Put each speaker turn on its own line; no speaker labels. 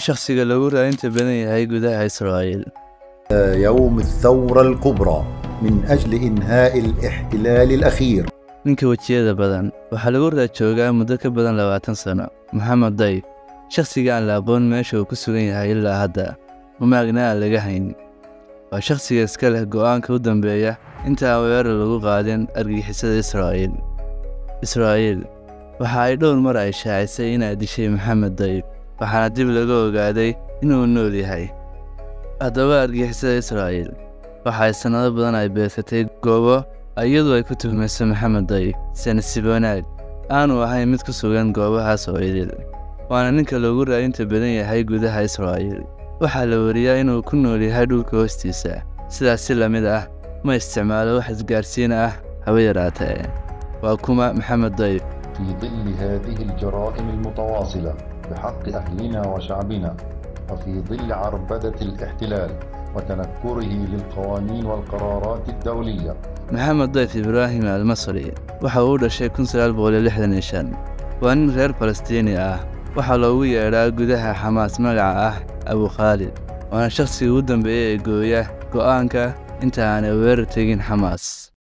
shakhsiga lagu raadinta badan yahay gudaha Israa'iil.
يوم الثورة الكبرى من أجل إنهاء الاحتلال الأخير.
ninka wajiyada badan waxaa lagu raad joogaa muddo ka badan 20 sano. Maxamed Dayf, shakhsiga aan la aqoon meesha uu ku sugan yahay ilaa hadda, magacna aan laga hayn. waa shakhsiga iska leh go'aanka u dambeeya inta aan weerar lagu qaadin argagixisada Israa'iil. waxa ay dhowr mar ay shaacisay in ay dishay Maxamed Dayf, waxaana dib laga ogaaday inuu nool yahay. haddaba argagixisada Israa'iil waxa ay sanado badan ay beegsatay goobo iyadoo ay ku tuhmayso Maxamed Dayf si wanaag aanu ahayn mid ku sugan goobahaas oo idil. waana ninka loogu raadinta badan yahay gudaha Israa'iil. waxaa la wariyaa inuu ku nool yahay dhulka hoostiisa, sidaas si lamid ah ma isticmaalo wax isgaarsiin ah haba yaraatee. waa kuma Maxamed Dayf.
في ظل هذه الجرائم المتواصلة بحق أهلنا وشعبنا، وفي ظل عربدة الاحتلال وتنكره للقوانين والقرارات الدولية.
Maxamed Dayf Ibraahim al-Masri waxa uu dhashay 1965. waa nin reer Falastiini ah. waxaa loogu yeedhaa gudaha Xamaas magaca ah Abu Khalid. waana shakhsiga ugu dambeeyay ee gooya go'aanka inta aanay weerar tegin Xamaas.